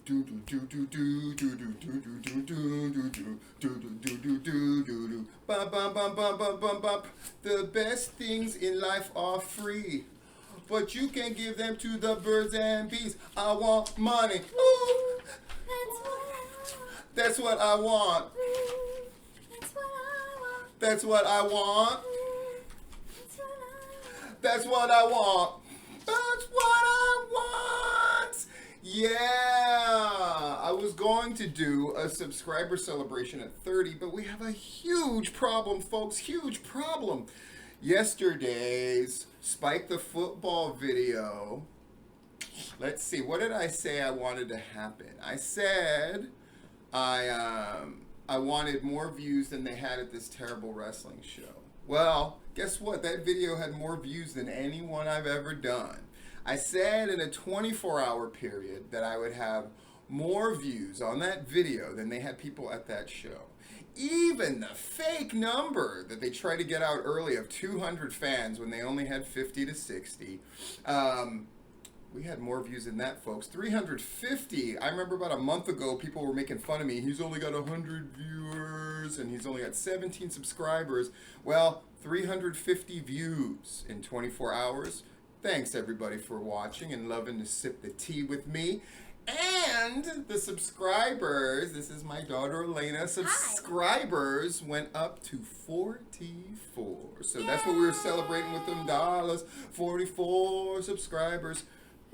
The best things in life are free, but you can give them to the birds and bees. I want money. Ooh, that's what I want. That's what I want. That's what I want. That's what I want. Yeah. I was going to do a subscriber celebration at 30, but we have a huge problem, folks. Huge problem. Yesterday's Spike the Football video. Let's see. What did I say I wanted to happen? I said I wanted more views than they had at this terrible wrestling show. Well, guess what? That video had more views than any one I've ever done. I said in a 24-hour period that I would have more views on that video than they had people at that show. Even the fake number that they tried to get out early of 200 fans when they only had 50 to 60, we had more views than that, folks. 350. I remember about a month ago, people were making fun of me. He's only got 100 viewers, and he's only got 17 subscribers. Well, 350 views in 24 hours. Thanks, everybody, for watching and loving to sip the tea with me. And the subscribers, this is my daughter Elena, subscribers went up to 44. So that's what we were celebrating with them dollars. 44 subscribers.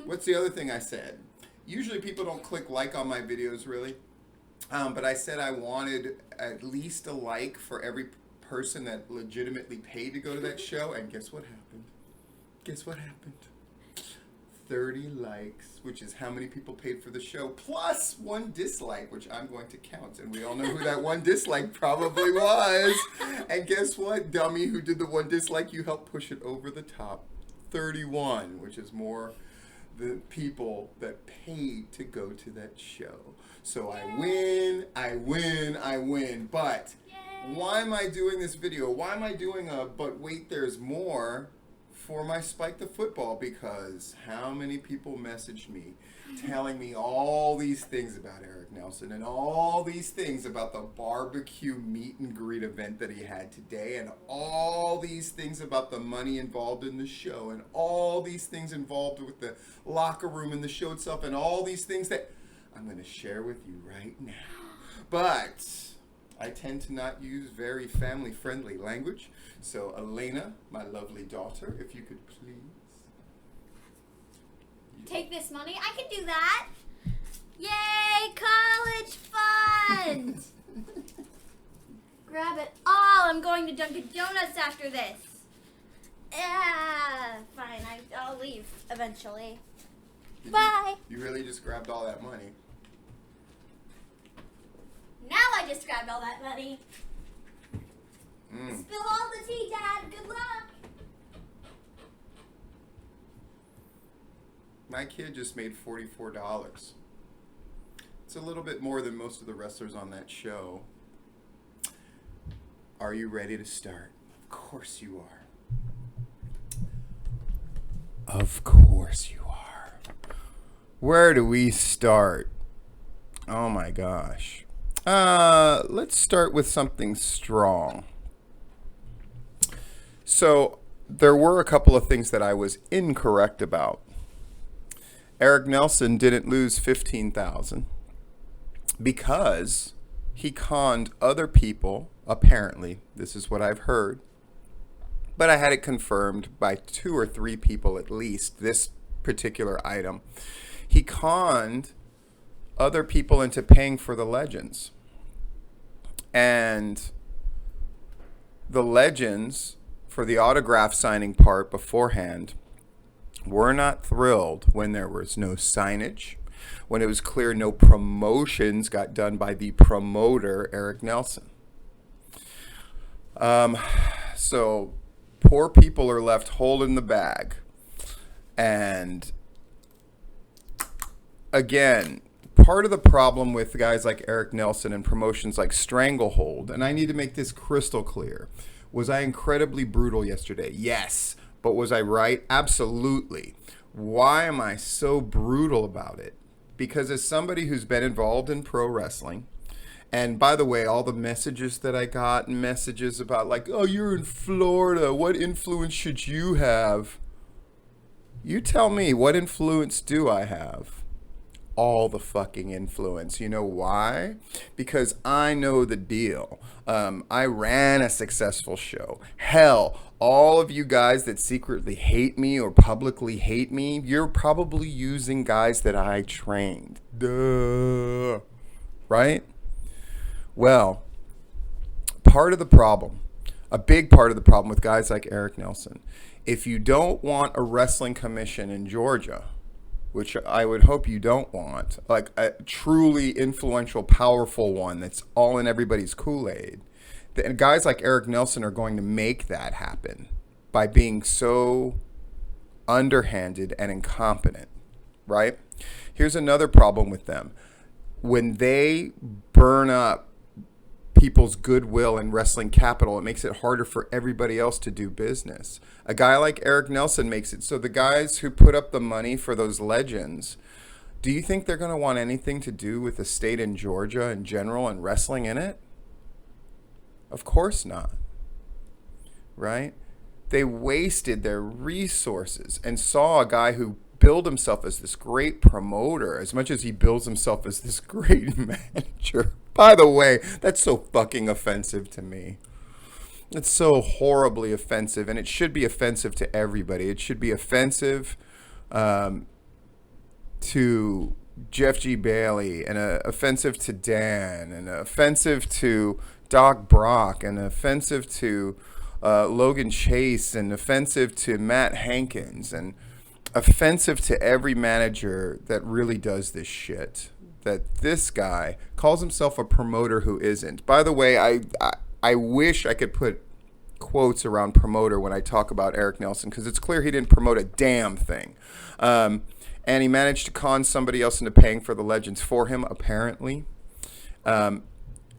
What's the other thing I said? Usually people don't click like on my videos, really. But I said I wanted at least a like for every person that legitimately paid to go to that show. And guess what happened? Guess what happened? 30 likes, which is how many people paid for the show, plus one dislike, which I'm going to count. And we all know who that one dislike probably was. And guess what, dummy, who did the one dislike? You helped push it over the top. 31, which is more the people that paid to go to that show. So I win, I win, I win. But why am I doing this video? Why am I doing a but wait, there's more for my Spike the Football? Because how many people messaged me telling me all these things about Eric Nelson and all these things about the barbecue meet and greet event that he had today, and all these things about the money involved in the show, and all these things involved with the locker room and the show itself, and all these things that I'm going to share with you right now. But I tend to not use very family-friendly language. So Elena, my lovely daughter, if you could please. Take this money. I can do that. Yay, college fund. Grab it all. I'm going to Dunkin' Donuts after this. Yeah, fine. I'll leave eventually. Bye. You really just grabbed all that money. Now I just grabbed all that money. Spill all the tea, Dad. Good luck. My kid just made $44. It's a little bit more than most of the wrestlers on that show. Are you ready to start? Of course you are. Of course you are. Where do we start? Oh my gosh. Let's start with something strong. So there were a couple of things that I was incorrect about. Eric Nelson didn't lose $15,000 because he conned other people, apparently. This is what I've heard. But I had it confirmed by 2 or 3 people at least, this particular item. He conned other people into paying for the legends. And the legends, for the autograph signing part beforehand, were not thrilled when there was no signage, when it was clear no promotions got done by the promoter, Eric Nelson. So poor people are left holding the bag. And again, part of the problem with guys like Eric Nelson and promotions like Stranglehold, and I need to make this crystal clear, was I incredibly brutal yesterday? Yes. But was I right? Absolutely. Why am I so brutal about it? because as somebody who's been involved in pro wrestling, and by the way, all the messages that I got, messages about like, oh, you're in Florida, what influence should you have? You tell me, what influence do I have? All the fucking influence. You know why? Because I know the deal. I ran a successful show. Hell, all of you guys that secretly hate me or publicly hate me, you're probably using guys that I trained. Duh. Right? Well, part of the problem, a big part of the problem with guys like Eric Nelson, if you don't want a wrestling commission in Georgia, which I would hope you don't want, like a truly influential, powerful one that's all in everybody's Kool-Aid, then guys like Eric Nelson are going to make that happen by being so underhanded and incompetent, right? Here's another problem with them. When they burn up people's goodwill and wrestling capital, it makes it harder for everybody else to do business. A guy like Eric Nelson makes it so the guys who put up the money for those legends, do you think they're going to want anything to do with the state in Georgia in general and wrestling in it? Of course not. Right? They wasted their resources and saw a guy who billed himself as this great promoter as much as he bills himself as this great manager. By the way, that's so fucking offensive to me. It's so horribly offensive, and it should be offensive to everybody. It should be offensive to Jeff G. Bailey, and offensive to Dan, and offensive to Doc Brock, and offensive to Logan Chase, and offensive to Matt Hankins, and offensive to every manager that really does this shit. That this guy calls himself a promoter who isn't. By the way, I wish I could put quotes around promoter when I talk about Eric Nelson, because it's clear he didn't promote a damn thing. And he managed to con somebody else into paying for the legends for him, apparently.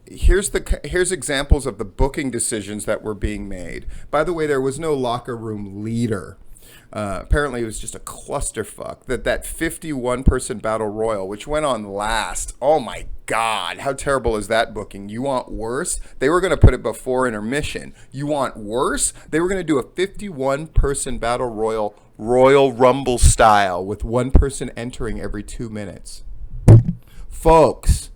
Here's examples of the booking decisions that were being made. By the way, there was no locker room leader. Apparently it was just a clusterfuck. That 51-person battle royal, which went on last. Oh my God, how terrible is that booking? You want worse? They were going to put it before intermission. You want worse? They were going to do a 51-person battle royal rumble style with one person entering every 2 minutes. Folks,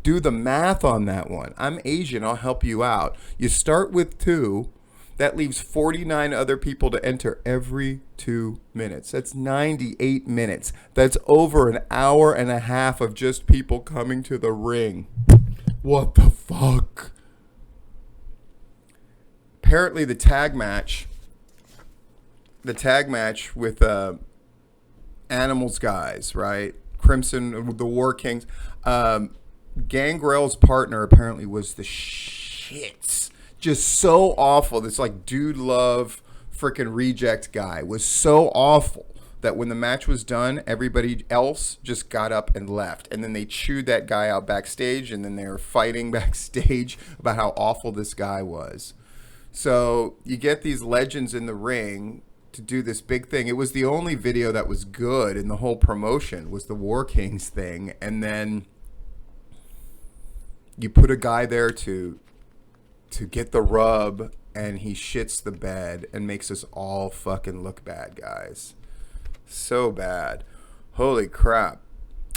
do the math on that one. I'm Asian, I'll help you out. You start with 2. That leaves 49 other people to enter every 2 minutes. That's 98 minutes. That's over an hour and a half of just people coming to the ring. What the fuck? Apparently the tag match with Animals guys, right? Crimson, the War Kings. Gangrel's partner apparently was the shits. Just so awful. This like dude love freaking reject guy was so awful that when the match was done, everybody else just got up and left. And then they chewed that guy out backstage, and then they were fighting backstage about how awful this guy was. So you get these legends in the ring to do this big thing. It was the only video that was good in the whole promotion was the War Kings thing. And then you put a guy there to get the rub, and he shits the bed and makes us all fucking look bad, guys. So bad. Holy crap.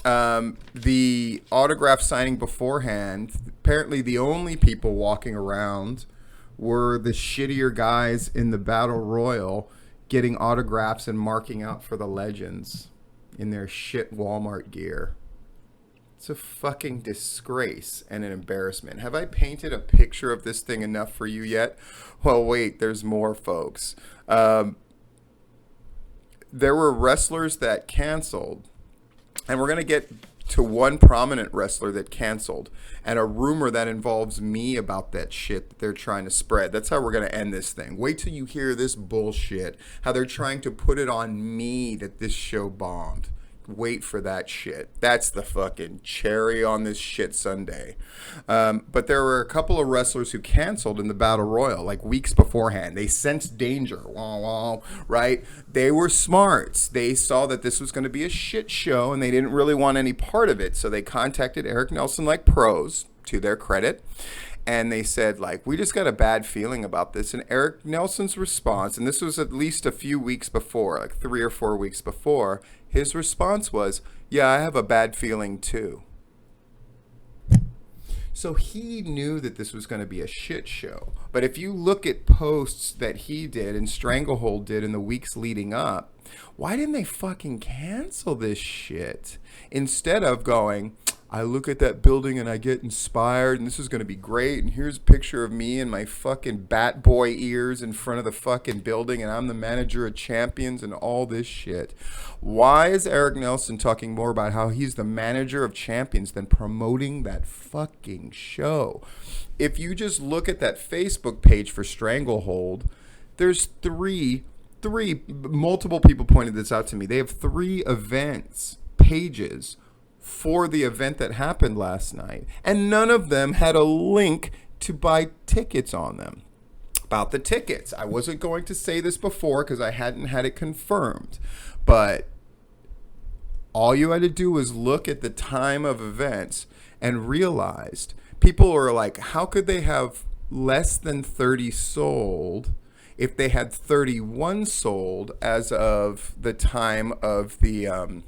The autograph signing beforehand, apparently the only people walking around were the shittier guys in the Battle Royal getting autographs and marking out for the legends in their shit Walmart gear. It's a fucking disgrace and an embarrassment. Have I painted a picture of this thing enough for you yet? Well, wait, there's more, folks. There were wrestlers that canceled, and we're going to get to one prominent wrestler that canceled, and a rumor that involves me about that shit that they're trying to spread. That's how we're going to end this thing. Wait till you hear this bullshit, how they're trying to put it on me that this show bombed. Wait for that shit. That's the fucking cherry on this shit sundae. But there were a couple of wrestlers who canceled in the Battle Royal, like weeks beforehand. They sensed danger, right? They were smart. They saw that this was going to be a shit show, and they didn't really want any part of it. So they contacted Eric Nelson like pros, to their credit. And they said, like, we just got a bad feeling about this. And Eric Nelson's response, and this was at least a few weeks before, like 3 or 4 weeks before, his response was, yeah, I have a bad feeling too. So he knew that this was going to be a shit show. But if you look at posts that he did and Stranglehold did in the weeks leading up, why didn't they fucking cancel this shit? Instead of going, I look at that building and I get inspired and this is going to be great. And here's a picture of me and my fucking bat boy ears in front of the fucking building and I'm the manager of champions and all this shit. Why is Eric Nelson talking more about how he's the manager of champions than promoting that fucking show? If you just look at that Facebook page for Stranglehold, there's three, multiple people pointed this out to me. They have 3 events pages for the event that happened last night, and none of them had a link to buy tickets on them. About the tickets, I wasn't going to say this before because I hadn't had it confirmed, but all you had to do was look at the time of events and realized people were like, how could they have less than 30 sold if they had 31 sold as of the time of the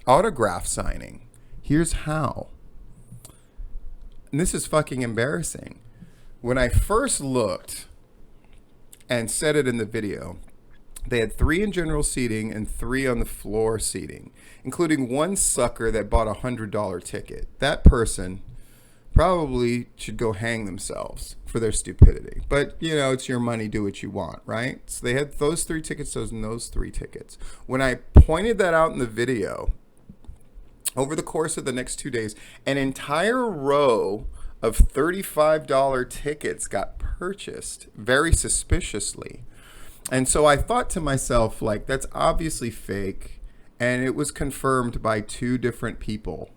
autograph signing? Here's how. And this is fucking embarrassing. When I first looked and said it in the video, they had 3 in general seating and 3 on the floor seating, including one sucker that bought a $100 ticket. That person probably should go hang themselves for their stupidity. But, you know, it's your money, do what you want, right? So they had those 3 tickets, those 3 tickets. When I pointed that out in the video, over the course of the next 2 days, an entire row of $35 tickets got purchased very suspiciously. And so I thought to myself, like, that's obviously fake. And it was confirmed by 2 different people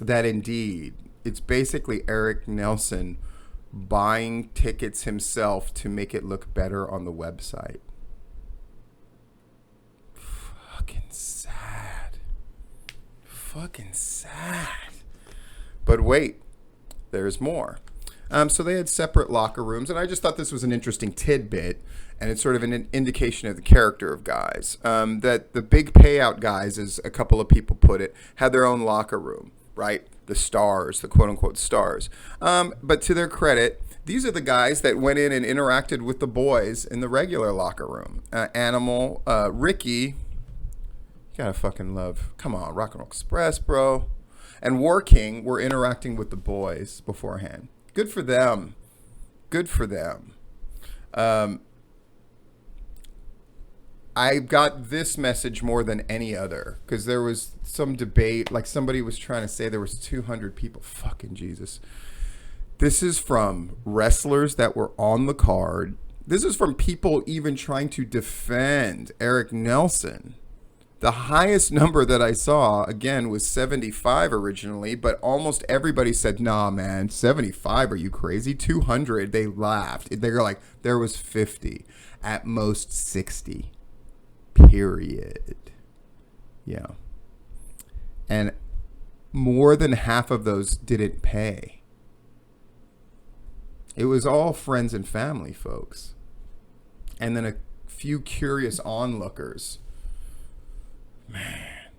that indeed it's basically Eric Nelson buying tickets himself to make it look better on the website. Fucking sad. Fucking sad. But wait, there's more. So they had separate locker rooms, and I just thought this was an interesting tidbit, and it's sort of an indication of the character of guys. That the big payout guys, as a couple of people put it, had their own locker room, right? The stars, the quote-unquote stars. But to their credit, these are the guys that went in and interacted with the boys in the regular locker room. Animal, Ricky, you gotta fucking love, come on, Rock and Roll Express, bro. And War King were interacting with the boys beforehand. Good for them. Good for them. I got this message more than any other because there was some debate, like somebody was trying to say there was 200 people. Fucking Jesus. This is from wrestlers that were on the card. This is from people even trying to defend Eric Nelson. The highest number that I saw, again, was 75 originally, but almost everybody said, nah, man, 75, are you crazy? 200, they laughed. They were like, there was 50, at most 60, period. Yeah. And more than half of those didn't pay. It was all friends and family, folks. And then a few curious onlookers. Man.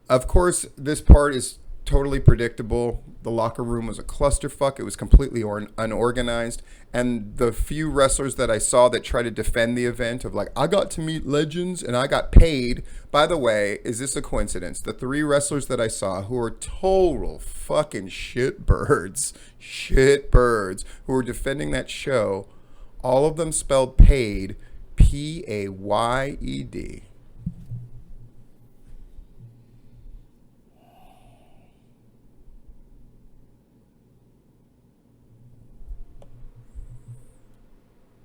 Of course, this part is totally predictable. The locker room was a clusterfuck. It was completely unorganized. And the few wrestlers that I saw that tried to defend the event of like, I got to meet legends and I got paid. By the way, is this a coincidence? The 3 wrestlers that I saw who were total fucking shitbirds, who were defending that show, all of them spelled paid, P-A-Y-E-D.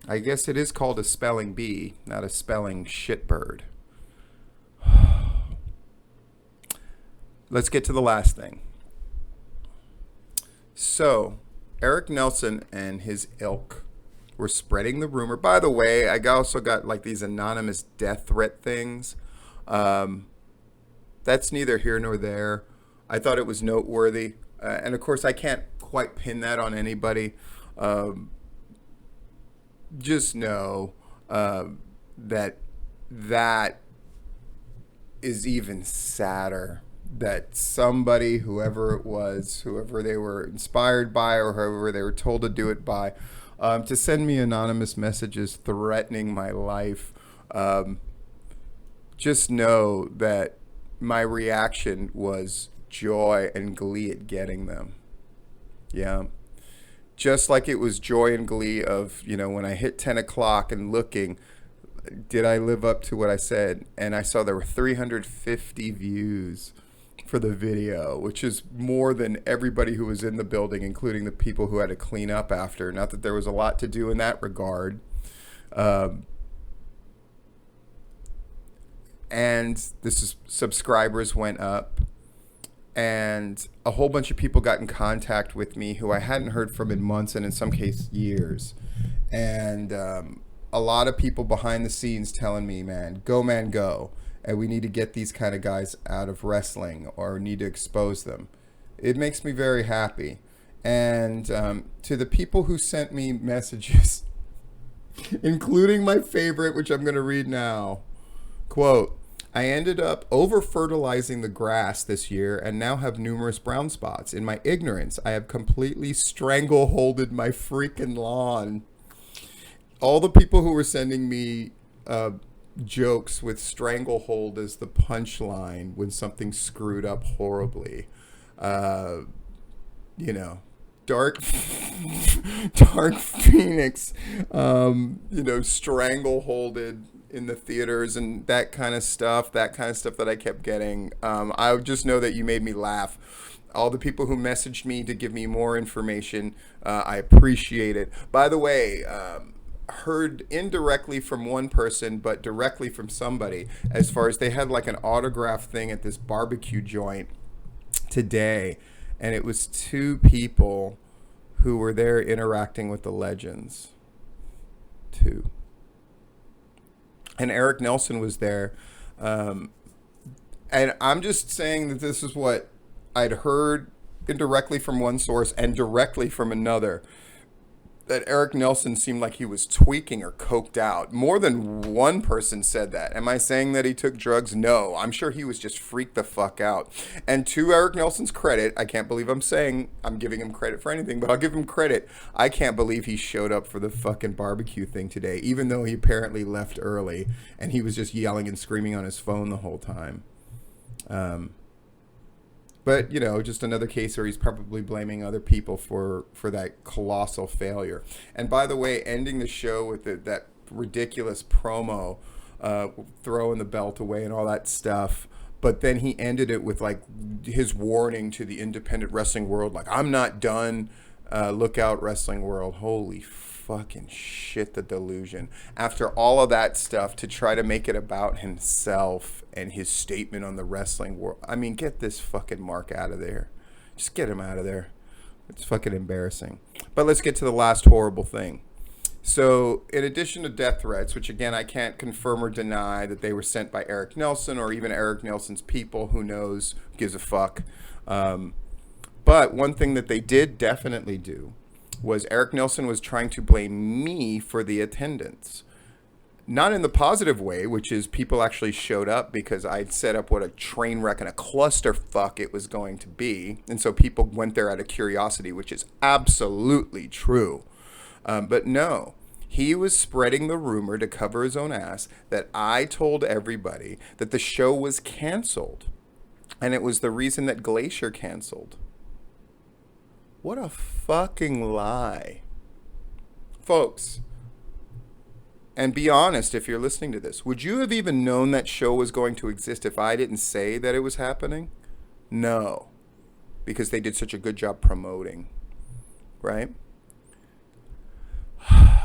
I guess it is called a spelling bee, not a spelling shitbird. let's get to the last thing. So, Eric Nelson and his ilk were spreading the rumor. By the way, I also got like these anonymous death threat things. That's neither here nor there. I thought it was noteworthy. And of course, I can't quite pin that on anybody. Just know that is even sadder. That somebody, whoever it was, whoever they were inspired by or whoever they were told to do it by, to send me anonymous messages threatening my life. Just know that my reaction was joy and glee at getting them. Yeah. Just like it was joy and glee of, when I hit 10 o'clock and looking, did I live up to what I said? And I saw there were 350 views for the video, which is more than everybody who was in the building, including the people who had to clean up after. Not that there was a lot to do in that regard. And subscribers went up. And a whole bunch of people got in contact with me who I hadn't heard from in months and in some cases years. And a lot of people behind the scenes telling me, man, go. And we need to get these kind of guys out of wrestling or need to expose them. It makes me very happy. And to the people who sent me messages, including my favorite, which I'm going to read now, quote, I ended up over-fertilizing the grass this year and now have numerous brown spots. In my ignorance, I have completely strangleholded my freaking lawn. All the people who were sending me jokes with stranglehold as the punchline when something screwed up horribly. Dark Phoenix, strangleholded in the theaters and that kind of stuff that I kept getting. I just know that you made me laugh. All the people who messaged me to give me more information, I appreciate it. By the way, heard indirectly from one person, but directly from somebody, as far as they had like an autograph thing at this barbecue joint today, and it was two people who were there interacting with the legends. Two. And Eric Nelson was there. And I'm just saying that this is what I'd heard indirectly from one source and directly from another. That Eric Nelson seemed like he was tweaking or coked out. More than one person said that. Am I saying that he took drugs? No. I'm sure he was just freaked the fuck out. And to Eric Nelson's credit, I can't believe I'm giving him credit for anything, but I'll give him credit. I can't believe he showed up for the fucking barbecue thing today, even though he apparently left early and he was just yelling and screaming on his phone the whole time. But, just another case where he's probably blaming other people for that colossal failure. And by the way, ending the show with that ridiculous promo, throwing the belt away and all that stuff. But then he ended it with like his warning to the independent wrestling world, like, I'm not done. Look out, wrestling world. Holy fucking shit, the delusion. After all of that stuff, to try to make it about himself and his statement on the wrestling world. I mean, get this fucking Mark out of there. Just get him out of there. It's fucking embarrassing. But let's get to the last horrible thing. So, in addition to death threats, which again, I can't confirm or deny that they were sent by Eric Nelson or even Eric Nelson's people, who knows, who gives a fuck. But one thing that they did definitely do was Eric Nelson was trying to blame me for the attendance. Not in the positive way, which is people actually showed up because I'd set up what a train wreck and a clusterfuck it was going to be. And so people went there out of curiosity, which is absolutely true. But no, he was spreading the rumor to cover his own ass that I told everybody that the show was canceled. And it was the reason that Glacier canceled. What a fucking lie. Folks, and be honest if you're listening to this, would you have even known that show was going to exist if I didn't say that it was happening? No, because they did such a good job promoting, right?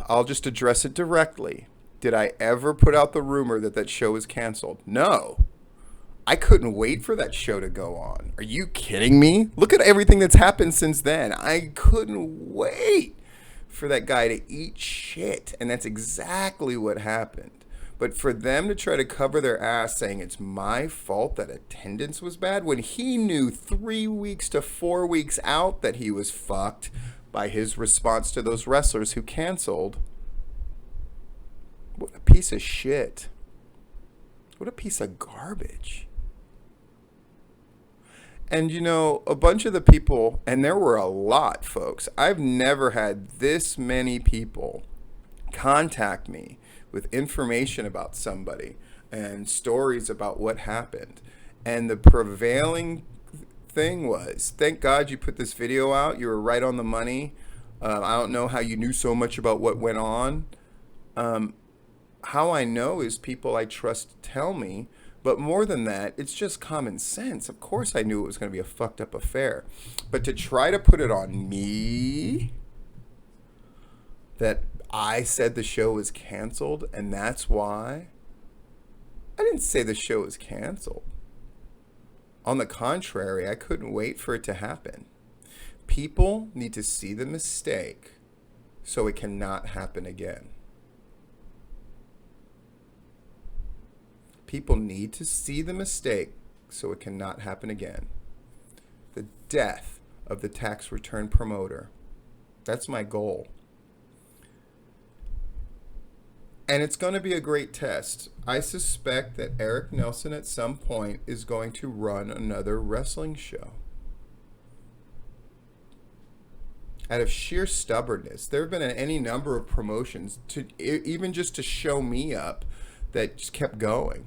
I'll just address it directly. Did I ever put out the rumor that that show is canceled? No. I couldn't wait for that show to go on. Are you kidding me? Look at everything that's happened since then. I couldn't wait for that guy to eat shit. And that's exactly what happened. But for them to try to cover their ass saying it's my fault that attendance was bad when he knew 3 weeks to 4 weeks out that he was fucked by his response to those wrestlers who canceled. What a piece of shit. What a piece of garbage. And you know, a bunch of the people, and there were a lot, folks. I've never had this many people contact me with information about somebody and stories about what happened. And the prevailing thing was, thank God you put this video out. You were right on the money. I don't know how you knew so much about what went on. How I know is people I trust tell me. But more than that, it's just common sense. Of course I knew it was going to be a fucked up affair. But to try to put it on me, that I said the show was canceled, and that's why. I didn't say the show was canceled. On the contrary, I couldn't wait for it to happen. People need to see the mistake so it cannot happen again. People need to see the mistake so it cannot happen again. The death of the tax return promoter. That's my goal. And it's going to be a great test. I suspect that Eric Nelson at some point is going to run another wrestling show. Out of sheer stubbornness. There have been any number of promotions, even just to show me up, that just kept going.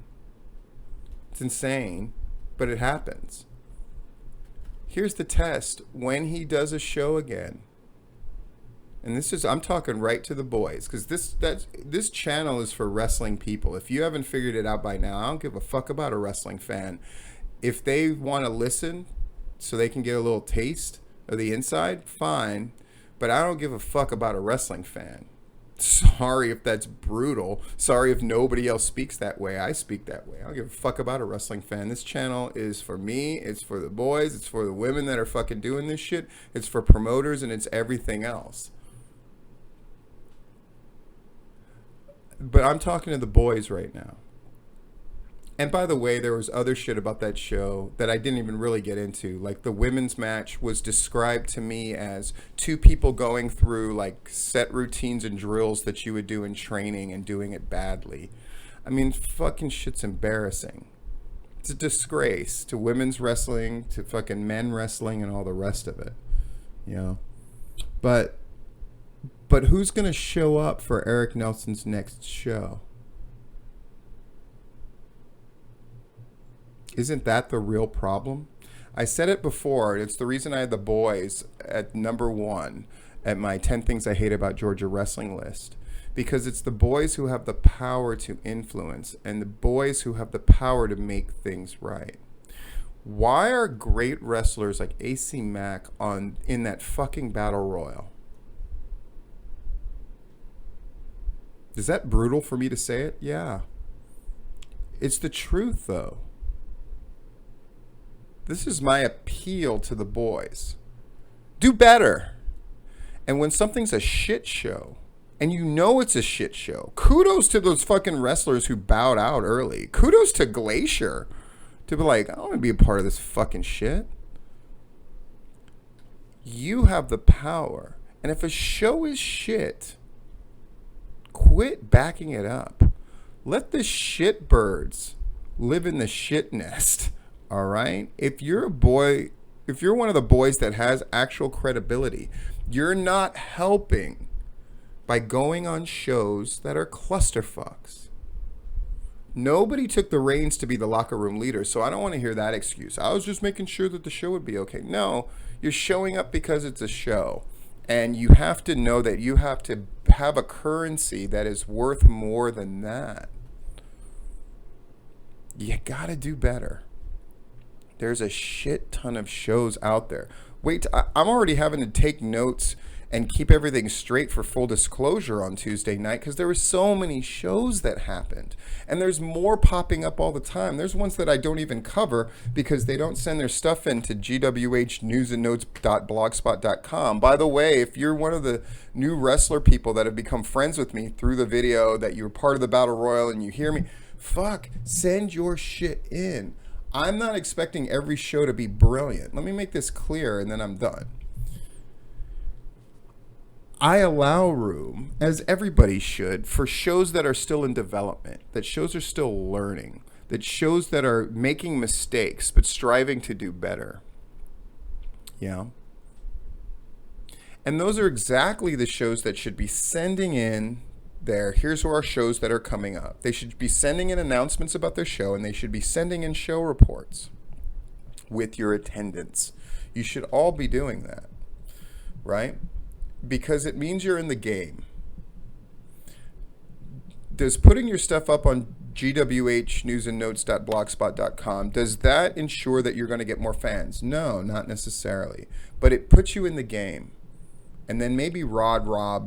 It's insane, but it happens. Here's the test. When he does a show again, and I'm talking right to the boys, because this channel is for wrestling people. If you haven't figured it out by now, I don't give a fuck about a wrestling fan. If they want to listen so they can get a little taste of the inside, fine. But I don't give a fuck about a wrestling fan. Sorry if that's brutal. Sorry if nobody else speaks that way. I speak that way. I don't give a fuck about a wrestling fan. This channel is for me. It's for the boys. It's for the women that are fucking doing this shit. It's for promoters, and it's everything else. But I'm talking to the boys right now. And by the way, there was other shit about that show that I didn't even really get into. Like, the women's match was described to me as two people going through like set routines and drills that you would do in training and doing it badly. I mean, fucking shit's embarrassing. It's a disgrace to women's wrestling, to fucking men wrestling, and all the rest of it. You know? But who's going to show up for Eric Nelson's next show? Isn't that the real problem? I said it before. It's the reason I had the boys at number 1 at my 10 things I hate about Georgia wrestling list. Because it's the boys who have the power to influence and the boys who have the power to make things right. Why are great wrestlers like AC Mack in that fucking battle royal? Is that brutal for me to say it? Yeah. It's the truth, though. This is my appeal to the boys. Do better. And when something's a shit show, and you know it's a shit show, kudos to those fucking wrestlers who bowed out early. Kudos to Glacier to be like, I don't want to be a part of this fucking shit. You have the power. And if a show is shit, quit backing it up. Let the shitbirds live in the shit nest. All right? If you're one of the boys that has actual credibility, you're not helping by going on shows that are clusterfucks. Nobody took the reins to be the locker room leader, so I don't want to hear that excuse. I was just making sure that the show would be okay. No, you're showing up because it's a show. And you have to know that you have to have a currency that is worth more than that. You gotta do better. There's a shit ton of shows out there. Wait, I'm already having to take notes and keep everything straight for full disclosure on Tuesday night, because there were so many shows that happened. And there's more popping up all the time. There's ones that I don't even cover because they don't send their stuff into gwhnewsandnotes.blogspot.com. By the way, if you're one of the new wrestler people that have become friends with me through the video, that you're part of the Battle Royal and you hear me, send your shit in. I'm not expecting every show to be brilliant. Let me make this clear and then I'm done. I allow room, as everybody should, for shows that are still in development, that shows are still learning, that shows that are making mistakes but striving to do better. Yeah. And those are exactly the shows that should be sending in there. Here's our shows that are coming up. They should be sending in announcements about their show, and they should be sending in show reports with your attendance. You should all be doing that, right? Because it means you're in the game. Does putting your stuff up on gwhnewsandnotes.blogspot.com, does that ensure that you're going to get more fans? No, not necessarily. But it puts you in the game. And then maybe Rodney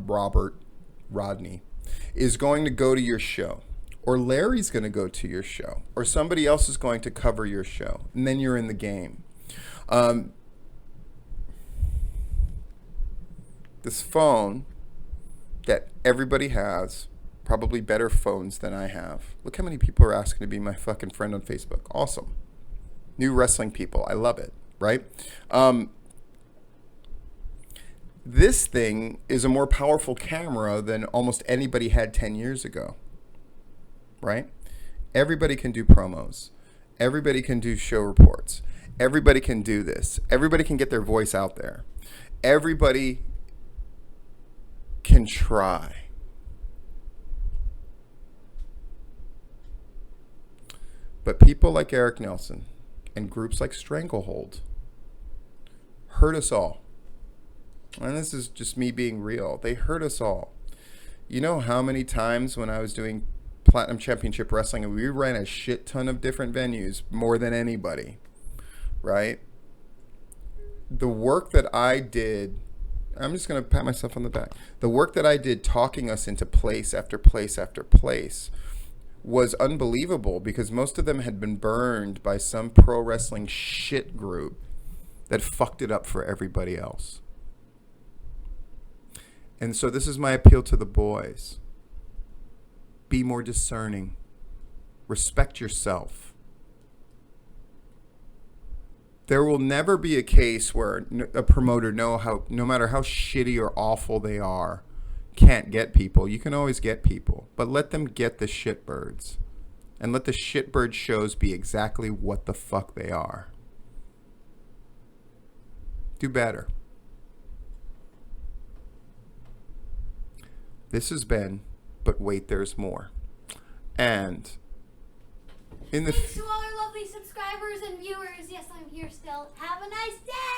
is going to go to your show. Or Larry's going to go to your show. Or somebody else is going to cover your show. And then you're in the game. This phone that everybody has, probably better phones than I have. Look how many people are asking to be my fucking friend on Facebook. Awesome. New wrestling people. I love it, right? This thing is a more powerful camera than almost anybody had 10 years ago, right? Everybody can do promos. Everybody can do show reports. Everybody can do this. Everybody can get their voice out there. Everybody can try. But people like Eric Nelson and groups like Stranglehold hurt us all. And this is just me being real. They hurt us all. You know how many times when I was doing Platinum Championship Wrestling, and we ran a shit ton of different venues, more than anybody, right? The work that I did, I'm just going to pat myself on the back. The work that I did talking us into place after place after place was unbelievable, because most of them had been burned by some pro wrestling shit group that fucked it up for everybody else. And so this is my appeal to the boys. Be more discerning. Respect yourself. There will never be a case where a promoter, no matter how shitty or awful they are, can't get people. You can always get people, but let them get the shitbirds, and let the shitbird shows be exactly what the fuck they are. Do better. This has been But Wait, There's More. And in the thanks to all our lovely subscribers and viewers. Yes, I'm here still. Have a nice day.